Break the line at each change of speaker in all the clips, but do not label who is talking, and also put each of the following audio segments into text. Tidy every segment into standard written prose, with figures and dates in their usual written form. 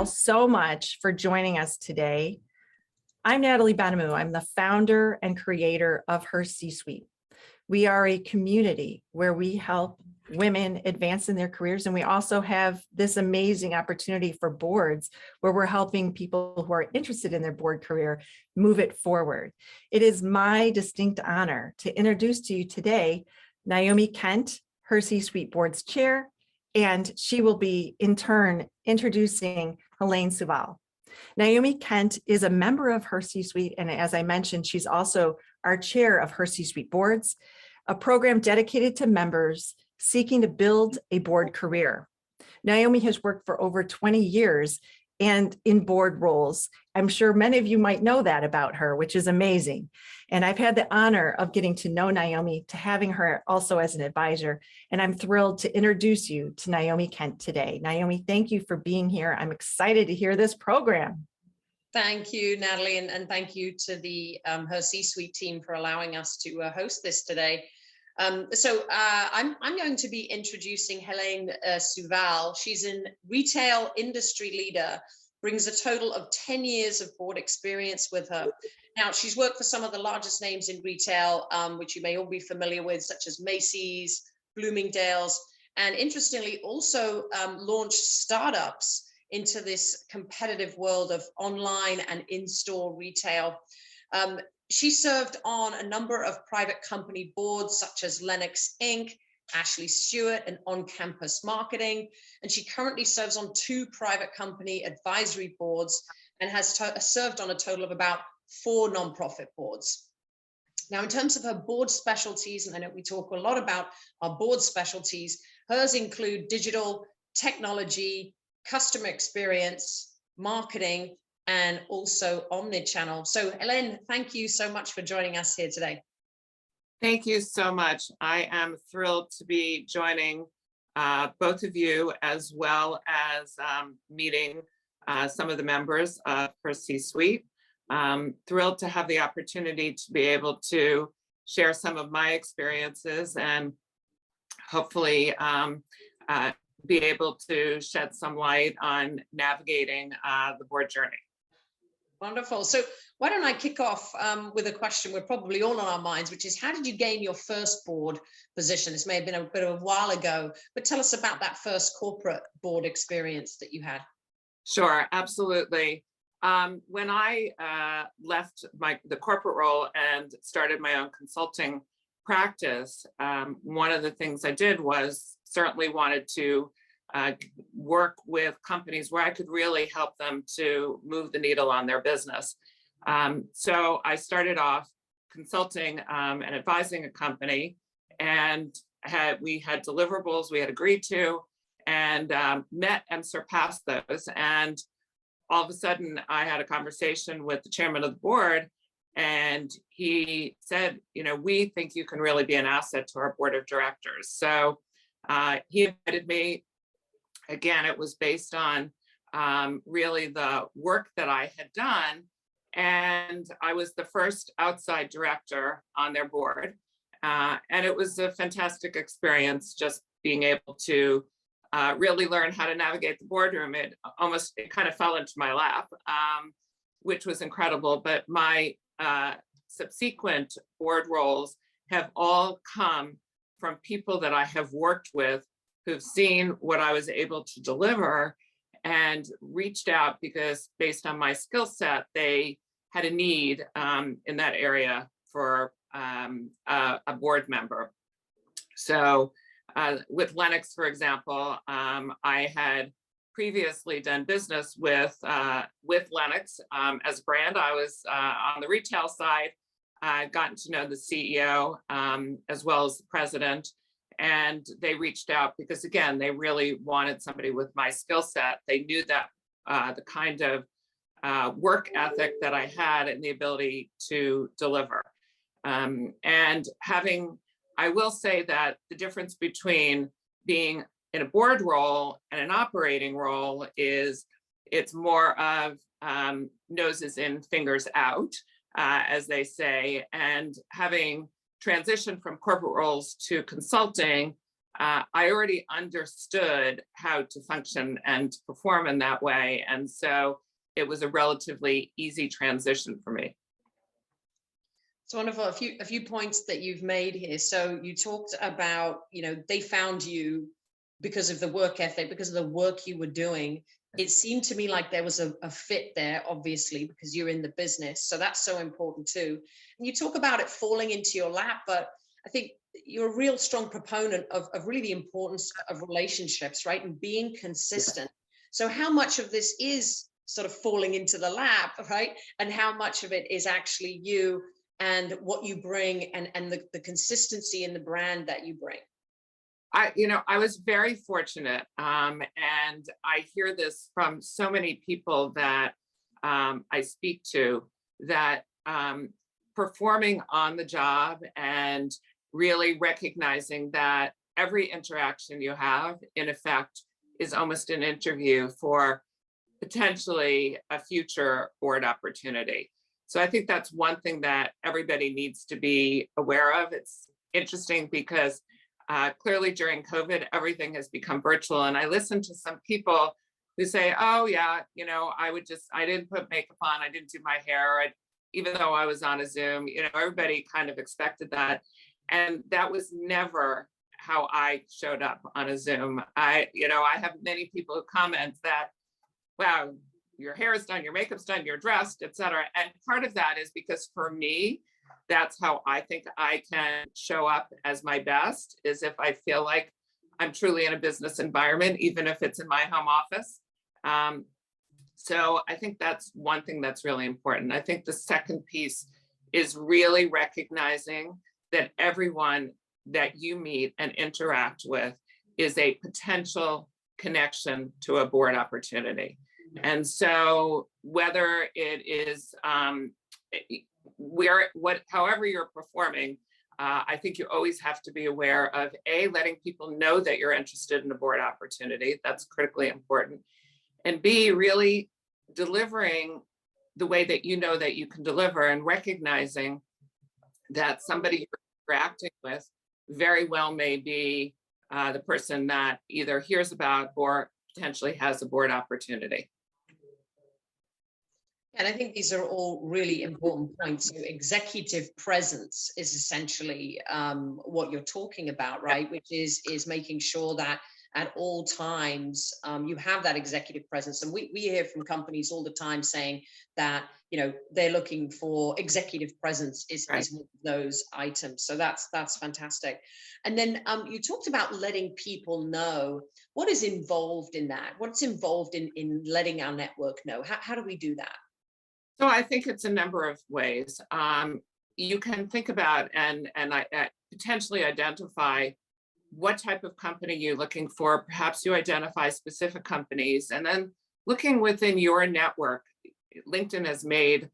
so much for joining us today. I'm Natalie Benamou. I'm the founder and creator of HerCsuite. We are a community where we help women advance in their careers, and we also have this amazing opportunity for boards where we're helping people who are interested in their board career move it forward. It is my distinct honor to introduce to you today Naomi Kent, HerCsuite Boards Chair, and she will be in turn introducing Helaine Suval. Naomi Kent is a member of HerCsuite, and as I mentioned, she's also our chair of HerCsuite Boards, a program dedicated to members seeking to build a board career. Naomi has worked for over 20 years and in board roles. I'm sure many of you might know that about her, which is amazing. And I've had the honor of getting to know Naomi, to having her also as an advisor. And I'm thrilled to introduce you to Naomi Kent today. Naomi, thank you for being here. I'm excited to hear this program.
Thank you, Natalie, and thank you to the HerCsuite team for allowing us to host this today. I'm going to be introducing Helaine Suval. She's a retail industry leader, brings a total of 10 years of board experience with her. Now, she's worked for some of the largest names in retail, which you may all be familiar with, such as Macy's, Bloomingdale's, and interestingly, also launched startups into this competitive world of online and in-store retail. She served on a number of private company boards such as Lennox Inc., Ashley Stewart, and On-Campus Marketing. And she currently serves on 2 private company advisory boards and has served on a total of about 4 nonprofit boards. Now, in terms of her board specialties, and I know we talk a lot about our board specialties, hers include digital, technology, customer experience, marketing, and also omnichannel. So Helaine, thank you so much for joining us here today.
Thank you so much. I am thrilled to be joining both of you, as well as meeting some of the members of HerCsuite. Thrilled to have the opportunity to be able to share some of my experiences and hopefully be able to shed some light on navigating the board journey.
Wonderful. So why don't I kick off with a question we're probably all on our minds, which is, how did you gain your first board position? This may have been a bit of a while ago, but tell us about that first corporate board experience that you had.
Sure, absolutely. When I left the corporate role and started my own consulting practice, one of the things I did was certainly wanted to work with companies where I could really help them to move the needle on their business. So I started off consulting and advising a company, and we had deliverables we had agreed to, and met and surpassed those. And all of a sudden I had a conversation with the chairman of the board, and he said, you know, we think you can really be an asset to our board of directors. So he invited me. Again, it was based on really the work that I had done. And I was the first outside director on their board. And it was a fantastic experience, just being able to really learn how to navigate the boardroom. It kind of fell into my lap, which was incredible. But my subsequent board roles have all come from people that I have worked with, who've seen what I was able to deliver and reached out because based on my skill set, they had a need in that area for a board member. So with Lennox, for example, I had previously done business with Lennox as a brand. I was on the retail side. I'd gotten to know the CEO as well as the president. And they reached out because, again, they really wanted somebody with my skill set. They knew that the kind of work ethic that I had and the ability to deliver. And I will say that the difference between being in a board role and an operating role is it's more of noses in, fingers out, as they say, and having transition from corporate roles to consulting, I already understood how to function and perform in that way. And so it was a relatively easy transition for me.
It's wonderful. A few points that you've made here. So you talked about, they found you because of the work ethic, because of the work you were doing. It seemed to me like there was a fit there, obviously, because you're in the business. So that's so important too. And you talk about it falling into your lap, but I think you're a real strong proponent of really the importance of relationships, right? And being consistent. So how much of this is sort of falling into the lap, right? And how much of it is actually you and what you bring and the consistency in the brand that you bring?
I was very fortunate, and I hear this from so many people that I speak to, that performing on the job and really recognizing that every interaction you have, in effect, is almost an interview for potentially a future board opportunity. So I think that's one thing that everybody needs to be aware of. It's interesting because clearly during COVID, everything has become virtual. And I listen to some people who say, oh yeah, I didn't put makeup on, I didn't do my hair, even though I was on a Zoom, everybody kind of expected that. And that was never how I showed up on a Zoom. I have many people who comment that, wow, your hair is done, your makeup's done, you're dressed, et cetera. And part of that is because for me, that's how I think I can show up as my best, is if I feel like I'm truly in a business environment, even if it's in my home office. So I think that's one thing that's really important. I think the second piece is really recognizing that everyone that you meet and interact with is a potential connection to a board opportunity. And so whether it is however you're performing, I think you always have to be aware of letting people know that you're interested in a board opportunity. That's critically important. And B, really delivering the way that you know that you can deliver, and recognizing that somebody you're interacting with very well may be the person that either hears about or potentially has a board opportunity.
And I think these are all really important points. Executive presence is essentially what you're talking about, right? Which is making sure that at all times you have that executive presence. And we hear from companies all the time saying that they're looking for executive presence is one of those items. So that's fantastic. And then you talked about letting people know. What is involved in that? What's involved in letting our network know? How do we do that?
So I think it's a number of ways. You can think about and potentially identify what type of company you're looking for. Perhaps you identify specific companies, and then looking within your network. LinkedIn has made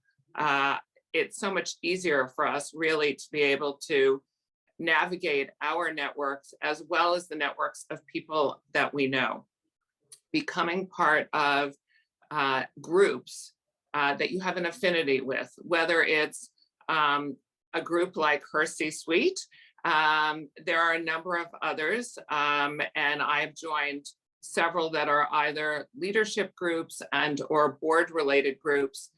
it so much easier for us really to be able to navigate our networks as well as the networks of people that we know. Becoming part of groups that you have an affinity with, whether it's a group like HerCsuite. There are a number of others, and I've joined several that are either leadership groups and or board related groups,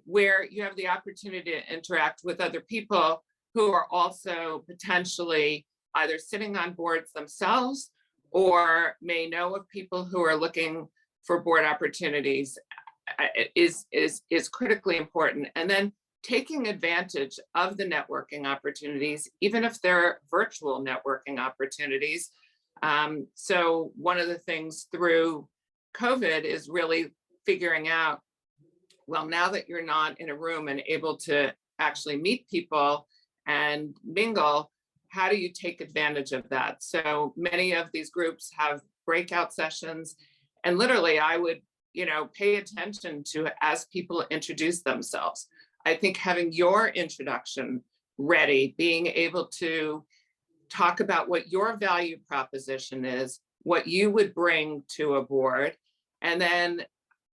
where you have the opportunity to interact with other people who are also potentially either sitting on boards themselves or may know of people who are looking for board opportunities. Is critically important. And then taking advantage of the networking opportunities, even if they're virtual networking opportunities. So one of the things through COVID is really figuring out, well, now that you're not in a room and able to actually meet people and mingle, how do you take advantage of that? So many of these groups have breakout sessions, and literally I would pay attention to as people introduce themselves. I think having your introduction ready, being able to talk about what your value proposition is, what you would bring to a board, and then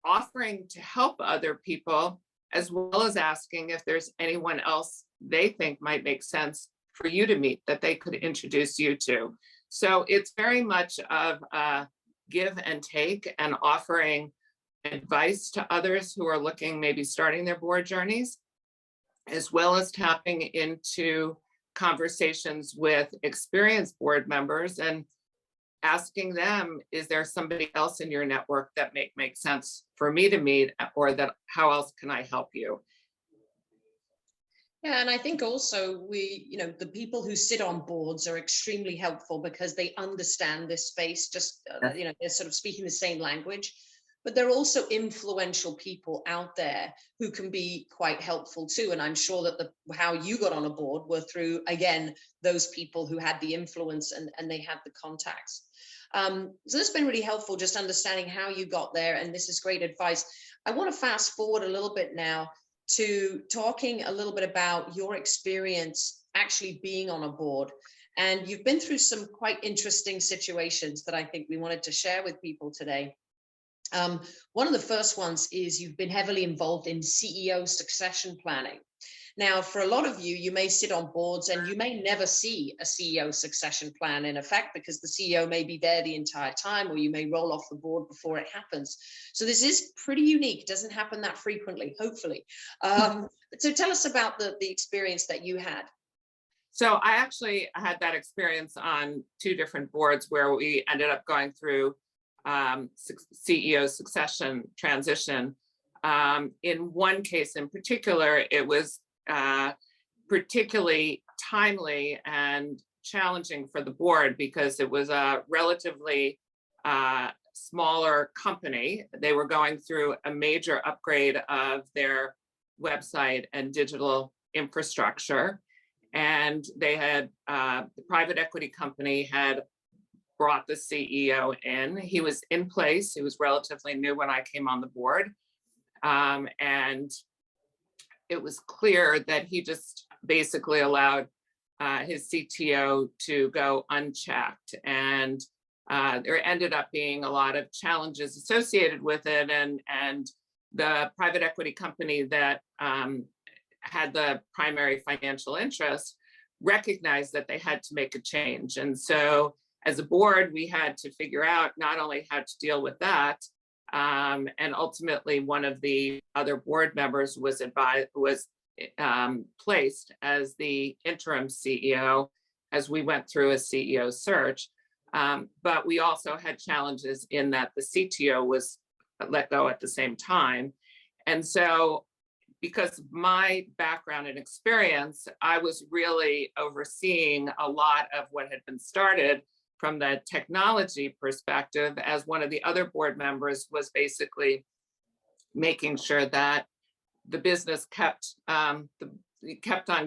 offering to help other people, as well as asking if there's anyone else they think might make sense for you to meet that they could introduce you to. So it's very much of a give and take and offering advice to others who are looking, maybe starting their board journeys, as well as tapping into conversations with experienced board members and asking them, is there somebody else in your network that make sense for me to meet, or that how else can I help you?
Yeah, and I think also the people who sit on boards are extremely helpful because they understand this space, just, they're sort of speaking the same language, but they're also influential people out there who can be quite helpful too. And I'm sure that how you got on a board were through, again, those people who had the influence and they had the contacts. So this has been really helpful, just understanding how you got there. And this is great advice. I want to fast forward a little bit now to talking a little bit about your experience actually being on a board. And you've been through some quite interesting situations that I think we wanted to share with people today. One of the first ones is you've been heavily involved in CEO succession planning. Now, for a lot of you, you may sit on boards and you may never see a CEO succession plan in effect because the CEO may be there the entire time, or you may roll off the board before it happens. So this is pretty unique. It doesn't happen that frequently, hopefully. So tell us about the experience that you had.
So I actually had that experience on 2 different boards where we ended up going through CEO succession transition. In one case in particular, it was particularly timely and challenging for the board because it was a relatively smaller company. They were going through a major upgrade of their website and digital infrastructure. And they had, the private equity company had brought the CEO in. He was in place. He was relatively new when I came on the board. And it was clear that he just basically allowed his CTO to go unchecked. And there ended up being a lot of challenges associated with it. And the private equity company that had the primary financial interest recognized that they had to make a change. And so as a board, we had to figure out not only how to deal with that, and ultimately one of the other board members was placed as the interim CEO as we went through a CEO search. But we also had challenges in that the CTO was let go at the same time. And so because of my background and experience, I was really overseeing a lot of what had been started from the technology perspective, as one of the other board members was basically making sure that the business kept on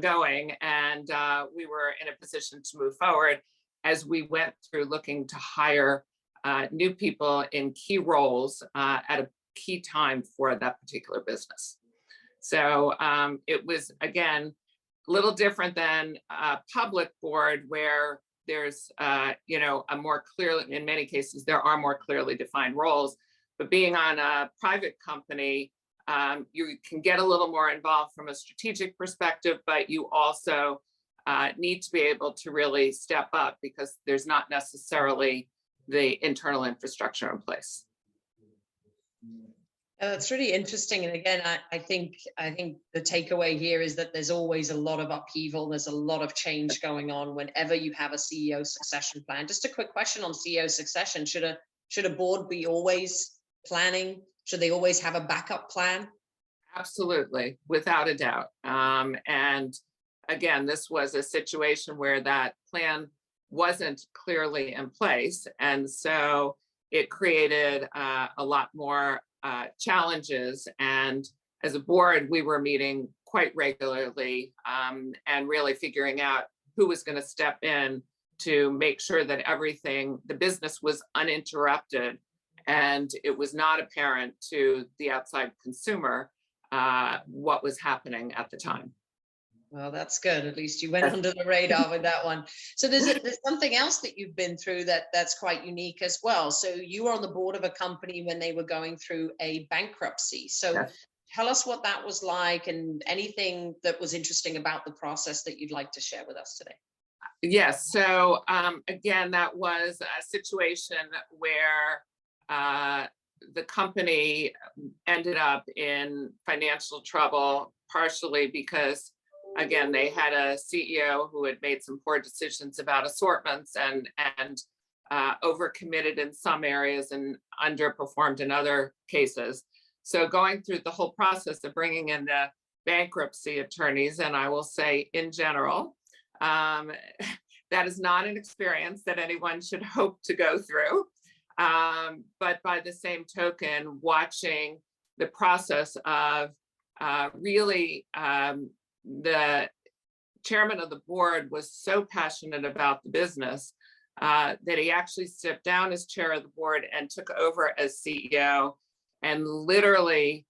going, and we were in a position to move forward as we went through looking to hire new people in key roles at a key time for that particular business. So it was, again, a little different than a public board where there's, a more clearly, in many cases, there are more clearly defined roles, but being on a private company, you can get a little more involved from a strategic perspective, but you also need to be able to really step up because there's not necessarily the internal infrastructure in place.
That's really interesting. And again, I think the takeaway here is that there's always a lot of upheaval. There's a lot of change going on whenever you have a CEO succession plan. Just a quick question on CEO succession. Should a board be always planning? Should they always have a backup plan?
Absolutely, without a doubt. And again, this was a situation where that plan wasn't clearly in place. And so it created a lot more challenges. And as a board, we were meeting quite regularly and really figuring out who was going to step in to make sure that the business was uninterrupted and it was not apparent to the outside consumer what was happening at the time.
Well, that's good. At least you went under the radar with that one. So there's something else that you've been through that's quite unique as well. So you were on the board of a company when they were going through a bankruptcy. So yes. Tell us what that was like and anything that was interesting about the process that you'd like to share with us today.
Yes, so again, that was a situation where the company ended up in financial trouble, partially because, again, they had a CEO who had made some poor decisions about assortments and overcommitted in some areas and underperformed in other cases. So going through the whole process of bringing in the bankruptcy attorneys, and I will say in general, that is not an experience that anyone should hope to go through. But by the same token, watching the process of really the chairman of the board was so passionate about the business that he actually stepped down as chair of the board and took over as CEO and literally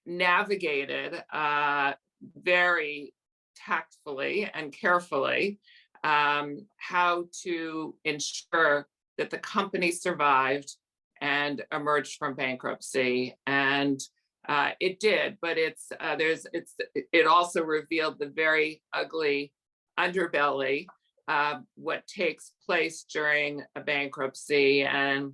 navigated very tactfully and carefully how to ensure that the company survived and emerged from bankruptcy. And it did, but it also revealed the very ugly underbelly of what takes place during a bankruptcy and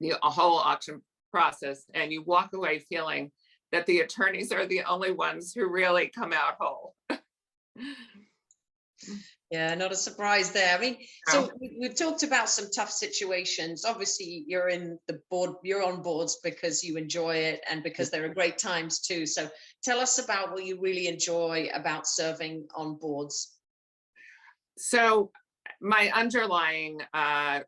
the whole auction process. And you walk away feeling that the attorneys are the only ones who really come out whole.
Yeah, not a surprise there. I mean, so we've talked about some tough situations. Obviously, you're on boards because you enjoy it and because there are great times too. So tell us about what you really enjoy about serving on boards.
So my underlying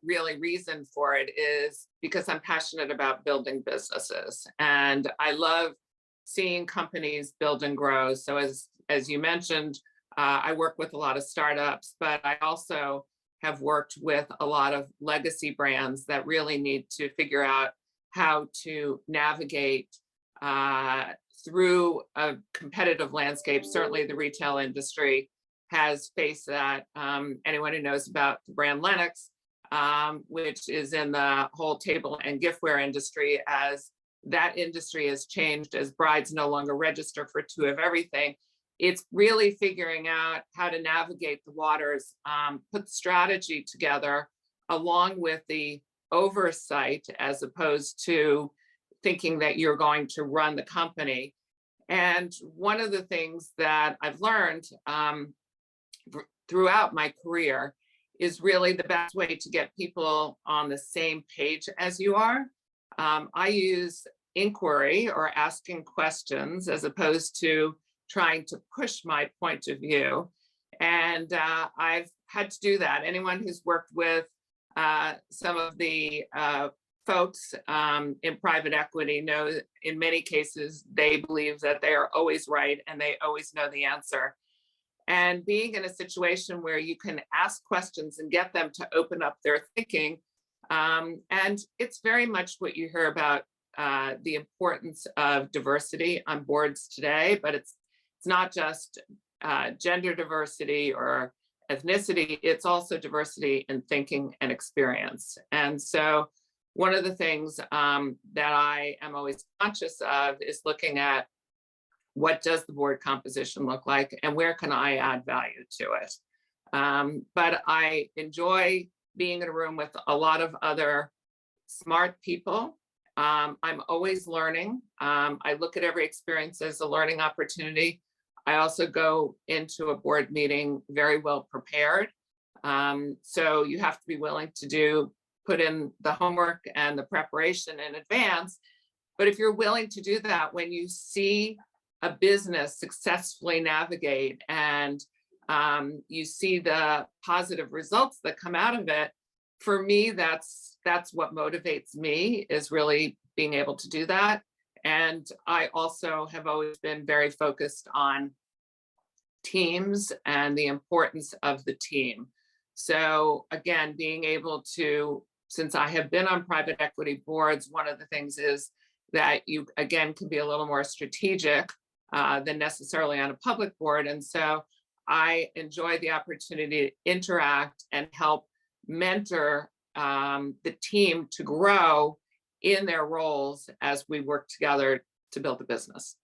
really reason for it is because I'm passionate about building businesses, and I love seeing companies build and grow. So as you mentioned, I work with a lot of startups, but I also have worked with a lot of legacy brands that really need to figure out how to navigate through a competitive landscape. Certainly the retail industry has faced that. Anyone who knows about the brand Lennox, which is in the whole table and giftware industry, as that industry has changed, as brides no longer register for two of everything. It's really figuring out how to navigate the waters, put strategy together along with the oversight, as opposed to thinking that you're going to run the company. And one of the things that I've learned throughout my career is really the best way to get people on the same page as you are. I use inquiry or asking questions as opposed to trying to push my point of view. And I've had to do that. Anyone who's worked with some of the folks in private equity knows in many cases, they believe that they are always right and they always know the answer. And being in a situation where you can ask questions and get them to open up their thinking. And it's very much what you hear about the importance of diversity on boards today, but it's not just gender diversity or ethnicity, it's also diversity in thinking and experience. And so one of the things that I am always conscious of is looking at what does the board composition look like and where can I add value to it. But I enjoy being in a room with a lot of other smart people. I'm always learning. I look at every experience as a learning opportunity. I also go into a board meeting very well prepared. So you have to be willing to put in the homework and the preparation in advance. But if you're willing to do that, when you see a business successfully navigate and you see the positive results that come out of it, for me, that's what motivates me, is really being able to do that. And I also have always been very focused on teams and the importance of the team. So again, being able to, since I have been on private equity boards, one of the things is that you, again, can be a little more strategic than necessarily on a public board. And so I enjoy the opportunity to interact and help mentor the team to grow in their roles as we work together to build the business.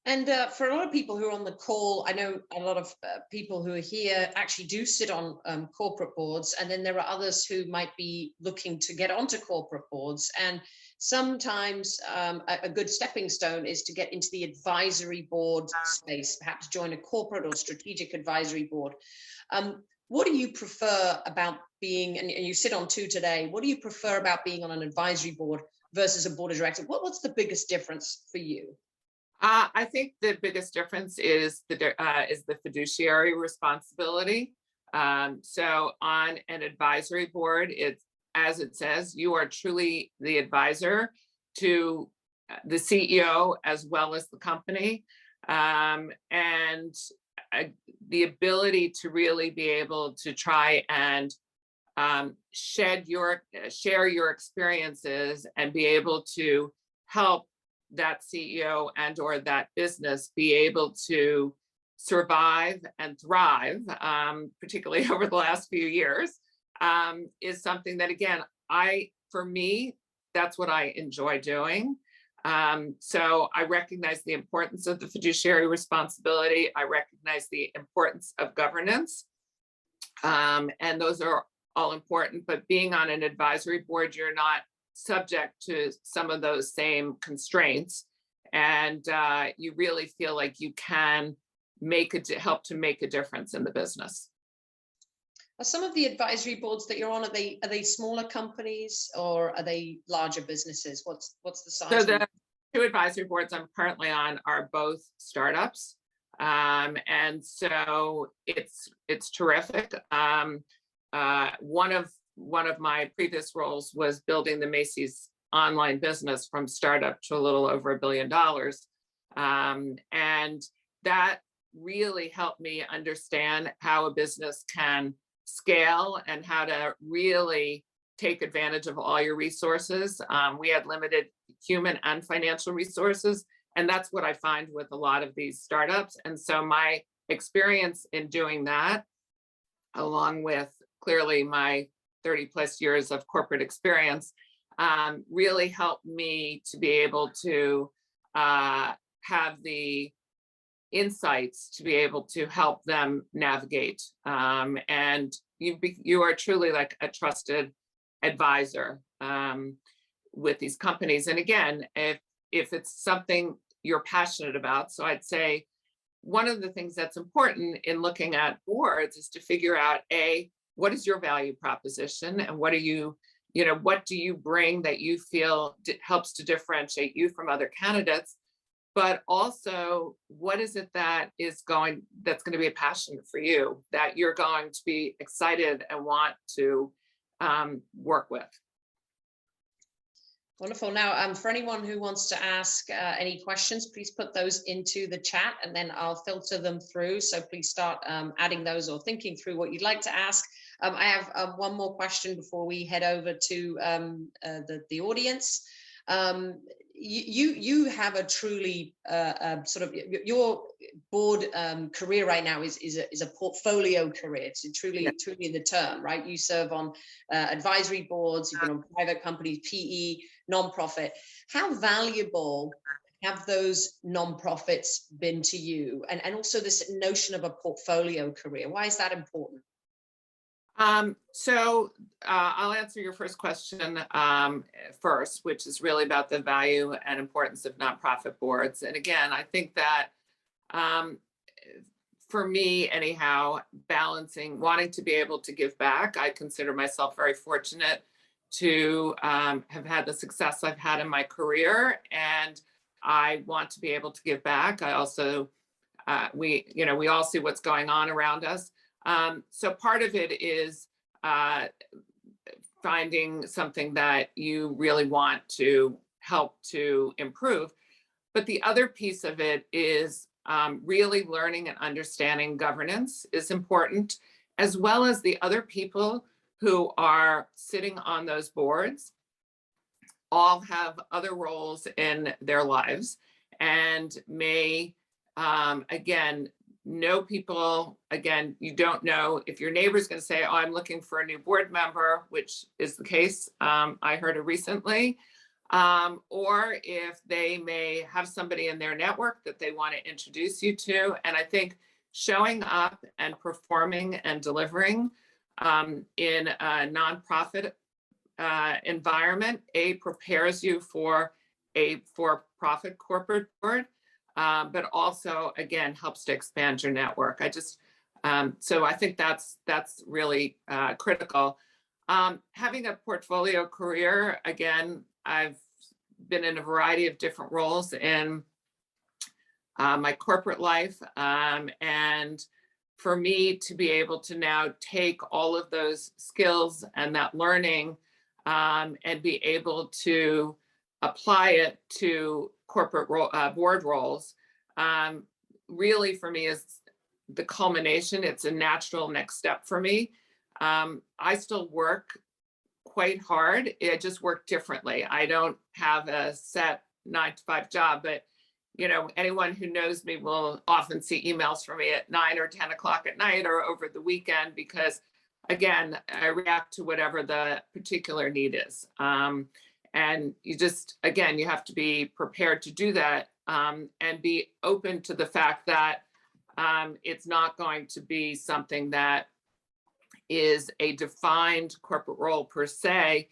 And for a lot of people who are on the call, I know a lot of people who are here actually do sit on corporate boards, and then there are others who might be looking to get onto corporate boards. And sometimes a good stepping stone is to get into the advisory board space, perhaps join a corporate or strategic advisory board. What do you prefer about being, and you sit on two today, what do you prefer about being on an advisory board versus a board of directors? What's the biggest difference for you?
I think the biggest difference is the fiduciary responsibility. So on an advisory board, it's, as it says, you are truly the advisor to the CEO as well as the company. And the ability to really be able to try and share your experiences and be able to help that CEO and or that business be able to survive and thrive, particularly over the last few years, is something that, again, for me, that's what I enjoy doing. So I recognize the importance of the fiduciary responsibility. I recognize the importance of governance. And those are all important, but being on an advisory board, you're not subject to some of those same constraints, and you really feel like you can help to make a difference in the business.
Are some of the advisory boards that you're on, are they smaller companies or are they larger businesses? What's the size?
So the two advisory boards I'm currently on are both startups, and so it's terrific. One of my previous roles was building the Macy's online business from startup to a little over $1 billion. And that really helped me understand how a business can scale and how to really take advantage of all your resources. We had limited human and financial resources, and that's what I find with a lot of these startups. And so my experience in doing that, along with clearly my 30 plus years of corporate experience, really helped me to be able to have the insights to be able to help them navigate. And you are truly like a trusted advisor with these companies. And again, if it's something you're passionate about, so I'd say one of the things that's important in looking at boards is to figure out, what is your value proposition, and what do you bring that you feel helps to differentiate you from other candidates, but also what is it that's going to be a passion for you, that you're going to be excited and want to work with.
Wonderful. Now, for anyone who wants to ask any questions, please put those into the chat and then I'll filter them through. So please start adding those or thinking through what you'd like to ask. I have one more question before we head over to the audience. You have a truly sort of your board career right now is a portfolio career. It's truly the term, right? You serve on advisory boards, you've been on private companies, PE, nonprofit. How valuable have those nonprofits been to you? And also this notion of a portfolio career, why is that important?
So I'll answer your first question first, which is really about the value and importance of nonprofit boards. And again, I think that for me, anyhow, wanting to be able to give back, I consider myself very fortunate to have had the success I've had in my career, and I want to be able to give back. I also, we all see what's going on around us. So part of it is finding something that you really want to help to improve. But the other piece of it is really learning and understanding governance is important, as well as the other people who are sitting on those boards all have other roles in their lives and may, again, know people. Again, you don't know if your neighbor's going to say, oh, I'm looking for a new board member, which is the case. I heard it recently. or if they may have somebody in their network that they want to introduce you to. And I think showing up and performing and delivering in a nonprofit environment, prepares you for a for-profit corporate board, but also, again, helps to expand your network. So I think that's really critical. Having a portfolio career, again, I've been in a variety of different roles in my corporate life. And for me to be able to now take all of those skills and that learning and be able to apply it to corporate board roles, really for me is the culmination. It's a natural next step for me. I still work quite hard. I just work differently. I don't have a set 9-to-5 job, but anyone who knows me will often see emails from me at 9 or 10 o'clock at night or over the weekend, because again, I react to whatever the particular need is. And you just, again, you have to be prepared to do that, and be open to the fact that it's not going to be something that is a defined corporate role per se,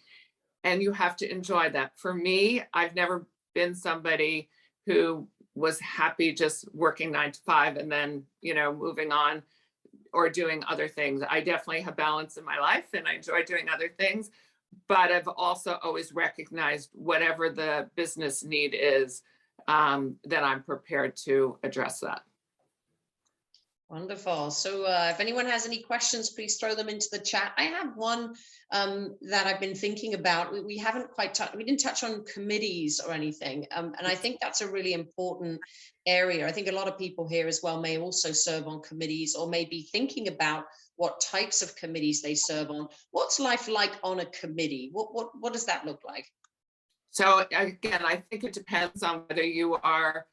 and you have to enjoy that. For me, I've never been somebody who was happy just working 9 to 5 and then, moving on or doing other things. I definitely have balance in my life and I enjoy doing other things, but I've also always recognized whatever the business need is, that I'm prepared to address that.
Wonderful. So if anyone has any questions, please throw them into the chat. I have one that I've been thinking about. We haven't quite we didn't touch on committees or anything. And I think that's a really important area. I think a lot of people here as well may also serve on committees, or may be thinking about what types of committees they serve on. What's life like on a committee? What does that look like?
So again, I think it depends on whether you are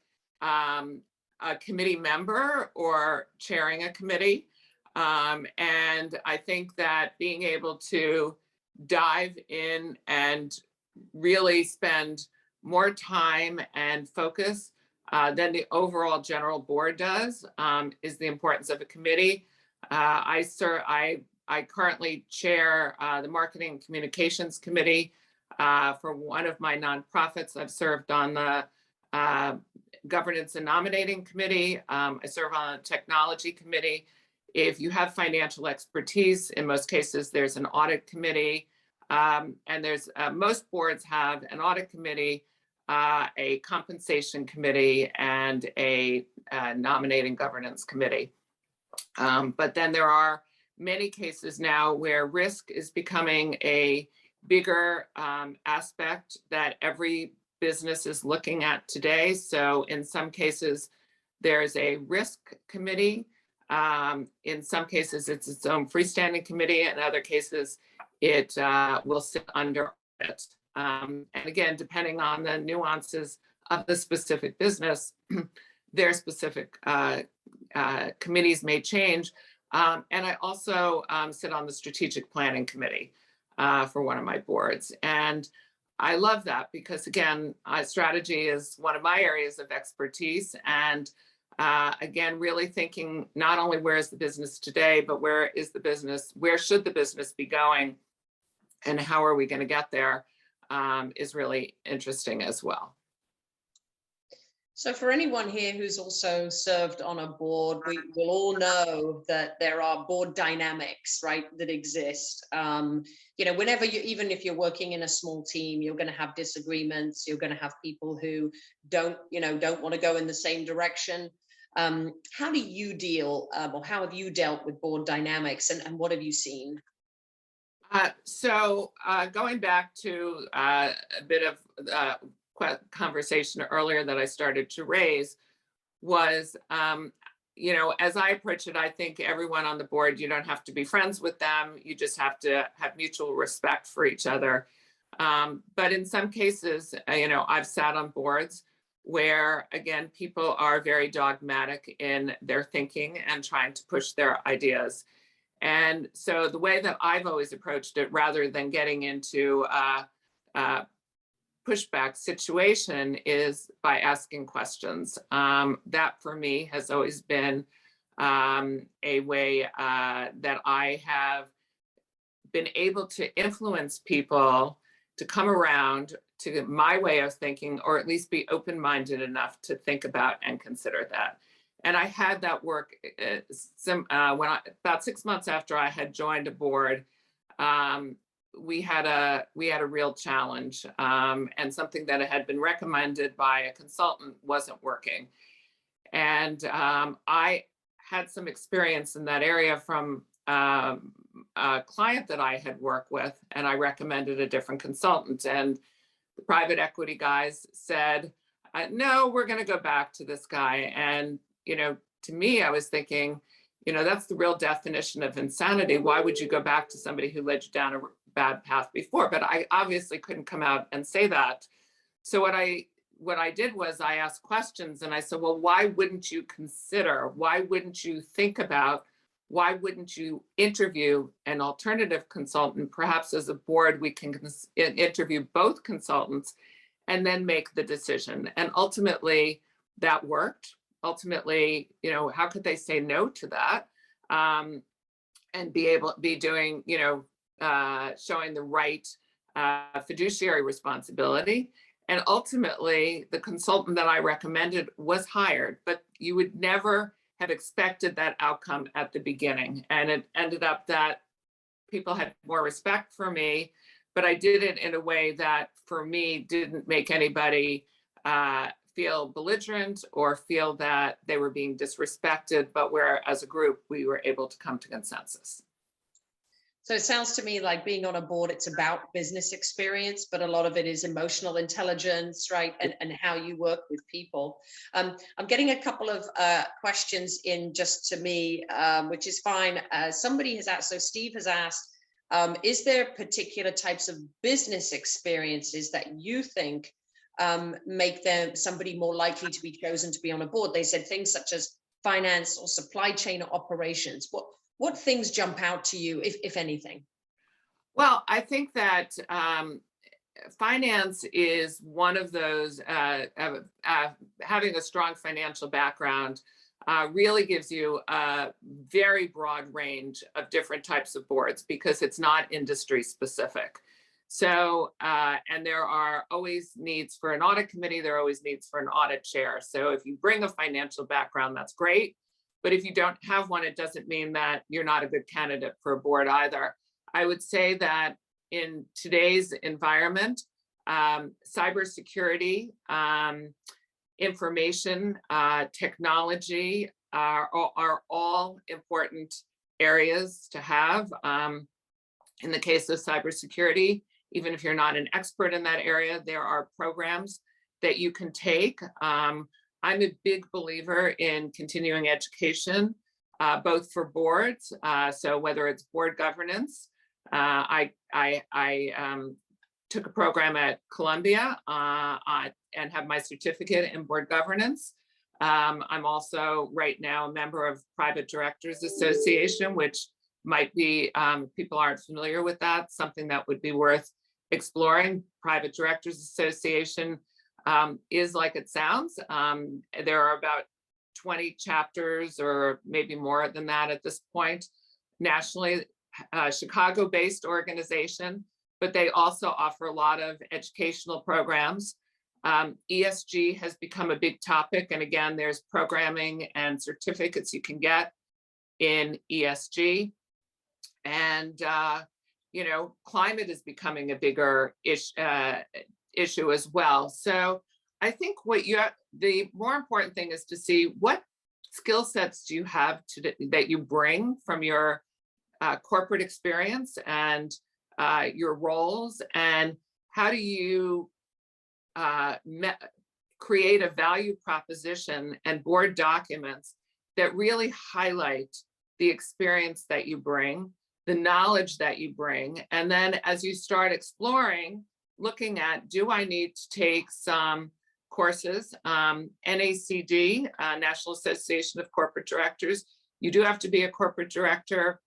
a committee member or chairing a committee. And I think that being able to dive in and really spend more time and focus than the overall general board does is the importance of a committee. I currently chair the Marketing and Communications Committee for one of my nonprofits. I've served on the Governance and Nominating Committee. I serve on a Technology Committee. If you have financial expertise, in most cases, there's an Audit Committee. And there's most boards have an Audit Committee, a Compensation Committee, and a Nominating Governance Committee. But then there are many cases now where risk is becoming a bigger aspect that every business is looking at today. So in some cases, there's a risk committee. In some cases, it's its own freestanding committee. In other cases, it will sit under it. And again, depending on the nuances of the specific business, their specific committees may change. And I also sit on the strategic planning committee for one of my boards. And I love that because, again, strategy is one of my areas of expertise. And again, really thinking not only where is the business today, but where should the business be going, and how are we going to get there, is really interesting as well.
So for anyone here who's also served on a board, we will all know that there are board dynamics, right, that exist. Whenever even if you're working in a small team, you're going to have disagreements. You're going to have people who don't want to go in the same direction. How do you deal, or how have you dealt with board dynamics, and what have you seen?
So going back to a bit of conversation earlier that I started to raise was, as I approach it, I think everyone on the board, you don't have to be friends with them. You just have to have mutual respect for each other. But in some cases, I've sat on boards where, again, people are very dogmatic in their thinking and trying to push their ideas. And so the way that I've always approached it, rather than getting into pushback situation is by asking questions. That for me has always been a way that I have been able to influence people to come around to my way of thinking, or at least be open-minded enough to think about and consider that. And I had that work about 6 months after I had joined a board. We had a real challenge, and something that had been recommended by a consultant wasn't working. And I had some experience in that area from a client that I had worked with, and I recommended a different consultant. And the private equity guys said, no, we're going to go back to this guy. And, to me, I was thinking, that's the real definition of insanity. Why would you go back to somebody who led you down a bad path before? But I obviously couldn't come out and say that. So what I did was I asked questions, and I said, well, why wouldn't you consider, why wouldn't you think about, why wouldn't you interview an alternative consultant? Perhaps as a board, we can interview both consultants and then make the decision. And ultimately that worked. Ultimately, how could they say no to that? And be doing, showing the right fiduciary responsibility. And ultimately, the consultant that I recommended was hired, but you would never have expected that outcome at the beginning. And it ended up that people had more respect for me, but I did it in a way that, for me, didn't make anybody feel belligerent or feel that they were being disrespected, but where, as a group, we were able to come to consensus.
So it sounds to me like being on a board, it's about business experience, but a lot of it is emotional intelligence, right? And how you work with people. I'm getting a couple of questions in just to me, which is fine. Somebody has asked, so Steve has asked, is there particular types of business experiences that you think make somebody more likely to be chosen to be on a board? They said things such as finance or supply chain or operations. What things jump out to you, if anything?
Well, I think that finance is one of those, having a strong financial background really gives you a very broad range of different types of boards because it's not industry specific. So, and there are always needs for an audit committee, there are always needs for an audit chair. So if you bring a financial background, that's great. But if you don't have one, it doesn't mean that you're not a good candidate for a board either. I would say that in today's environment, cybersecurity, information, technology are all important areas to have. In the case of cybersecurity, even if you're not an expert in that area, there are programs that you can take. I'm a big believer in continuing education, both for boards. So whether it's board governance, I took a program at Columbia and have my certificate in board governance. I'm also right now a member of Private Directors Association, which might be, people aren't familiar with that, something that would be worth exploring. Private Directors Association is like it sounds. There are about 20 chapters or maybe more than that at this point, nationally, Chicago-based organization, but they also offer a lot of educational programs. ESG has become a big topic. And again, there's programming and certificates you can get in ESG. And, climate is becoming a bigger issue as well. So I think the more important thing is to see what skill sets do you have that you bring from your corporate experience and your roles, and how do you create a value proposition and board documents that really highlight the experience that you bring, the knowledge that you bring, and then as you start exploring, looking at, do I need to take some courses? NACD, National Association of Corporate Directors, you do have to be a corporate director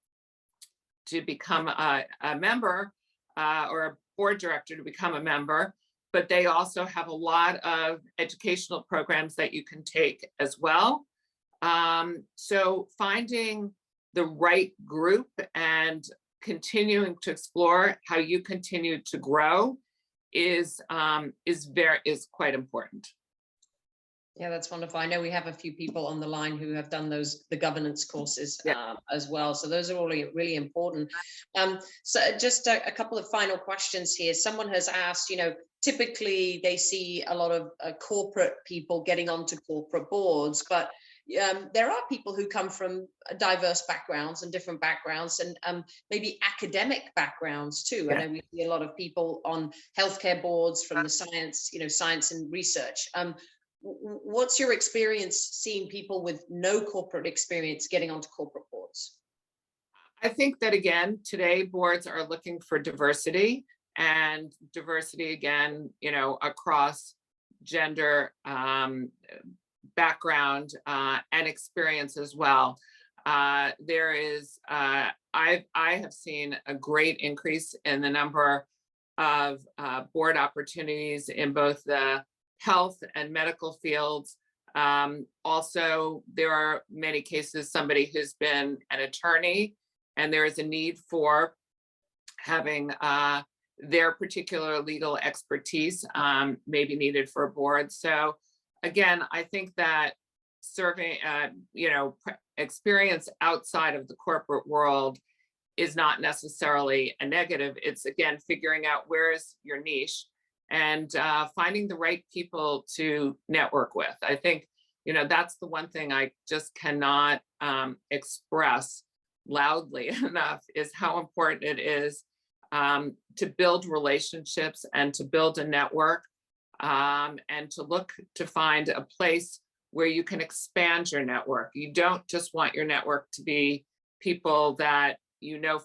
to become a member, or a board director to become a member. but they also have a lot of educational programs that you can take as well. So finding the right group and continuing to explore how you continue to grow is quite important.
Yeah, that's wonderful. I know we have a few people on the line who have done the governance courses as well. So those are all really important. So just a couple of final questions here. Someone has asked, typically they see a lot of corporate people getting onto corporate boards, but there are people who come from diverse backgrounds and different backgrounds and maybe academic backgrounds too.
Yeah.
I know we see a lot of people on healthcare boards from the science, science and research. What's your experience seeing people with no corporate experience getting onto corporate boards?
I think that, again, today boards are looking for diversity, and diversity again, across gender, background, and experience as well. There is, I have seen a great increase in the number of board opportunities in both the health and medical fields. Also, there are many cases, somebody who's been an attorney, and there is a need for having their particular legal expertise may be needed for a board. So again, I think that serving, experience outside of the corporate world is not necessarily a negative. It's, again, figuring out where is your niche and finding the right people to network with. I think, that's the one thing I just cannot express loudly enough, is how important it is to build relationships and to build a network, and to look to find a place where you can expand your network. You don't just want your network to be people that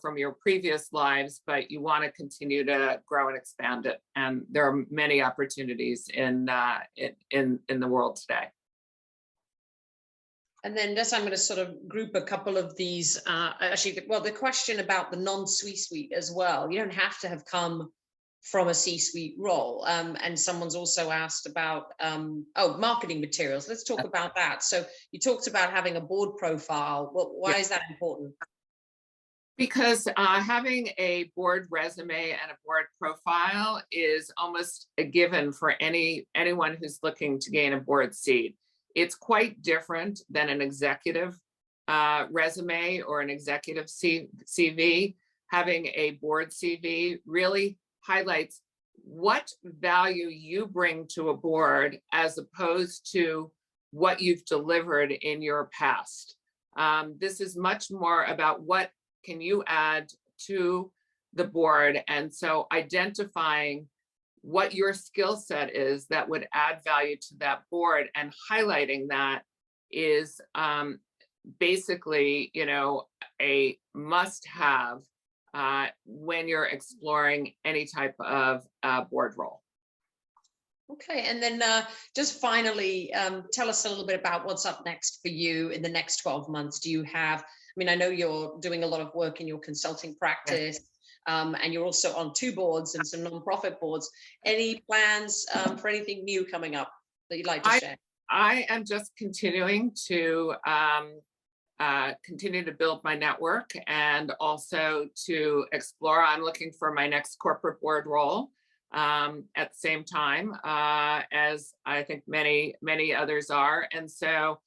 from your previous lives, but you want to continue to grow and expand it. And there are many opportunities in the world today.
And then I'm going to sort of group a couple of these. The question about the non-C-suite as well. You don't have to have come from a C-suite role. And someone's also asked about, marketing materials. Let's talk about that. So you talked about having a board profile. Why is that important?
Because having a board resume and a board profile is almost a given for anyone who's looking to gain a board seat. It's quite different than an executive resume or an executive CV. Having a board CV really highlights what value you bring to a board as opposed to what you've delivered in your past. This is much more about what can you add to the board. And so identifying what your skill set is that would add value to that board and highlighting that is basically, a must-have when you're exploring any type of board role.
Okay, and then just finally, tell us a little bit about what's up next for you in the next 12 months. Do you have, I know you're doing a lot of work in your consulting practice, and you're also on 2 boards and some nonprofit boards. Any plans for anything new coming up that you'd like to share?
I am just continuing to continue to build my network and also to explore. I'm looking for my next corporate board role at the same time as I think many others are. And so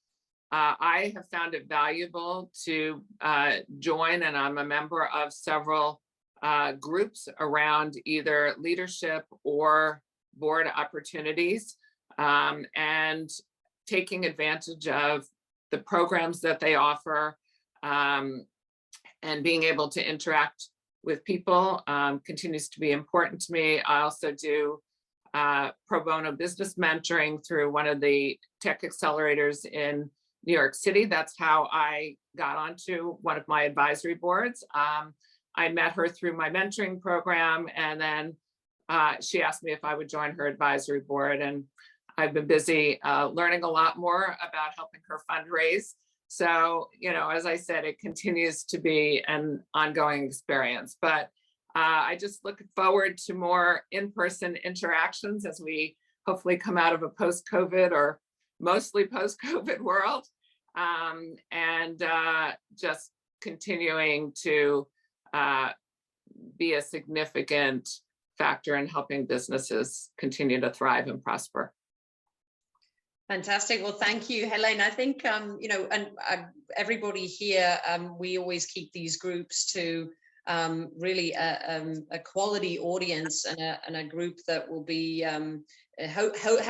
I have found it valuable to join, and I'm a member of several groups around either leadership or board opportunities, and taking advantage of the programs that they offer, and being able to interact with people continues to be important to me. I also do pro bono business mentoring through one of the tech accelerators in New York City. That's how I got onto one of my advisory boards. I met her through my mentoring program, and then she asked me if I would join her advisory board. And I've been busy learning a lot more about helping her fundraise. So, as I said, it continues to be an ongoing experience. But I just look forward to more in-person interactions as we hopefully come out of a post-COVID or mostly post-COVID world, and just continuing to be a significant factor in helping businesses continue to thrive and prosper.
Fantastic. Well, thank you, Helaine. I think, everybody here, we always keep these groups to really a quality audience and a group that will be helpful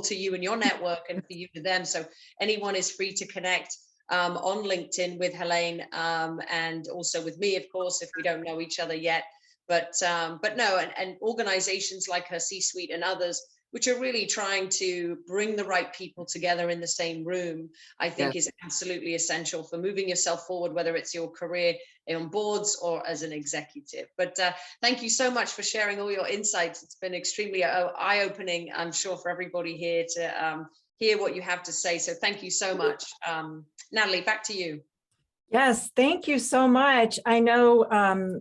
to you and your network and for you to them. So anyone is free to connect on LinkedIn with Helaine and also with me, of course, if we don't know each other yet. But no, and organizations like HerCsuite and others, which are really trying to bring the right people together in the same room, I think is absolutely essential for moving yourself forward, whether it's your career on boards or as an executive. But thank you so much for sharing all your insights. It's been extremely eye-opening, I'm sure, for everybody here to hear what you have to say. So thank you so much. Natalie, back to you.
Yes, thank you so much. I know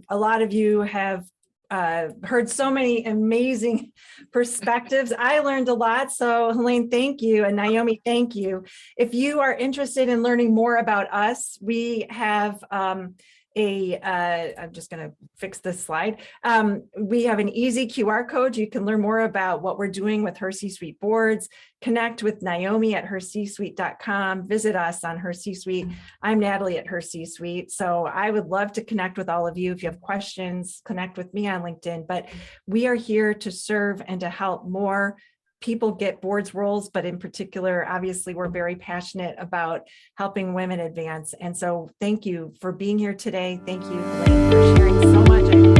a lot of you have heard so many amazing perspectives. I learned a lot. So Helaine, thank you. And Naomi, thank you. If you are interested in learning more about us, we have I'm just going to fix this slide. We have an easy QR code. You can learn more about what we're doing with HerCsuite Boards. Connect with Naomi at HerCsuite.com. Visit us on HerCsuite. I'm Natalie at HerCsuite. So I would love to connect with all of you. If you have questions, connect with me on LinkedIn. But we are here to serve and to help more people get boards roles, but in particular, obviously, we're very passionate about helping women advance. And so thank you for being here today. Thank you, Helaine, for sharing so much.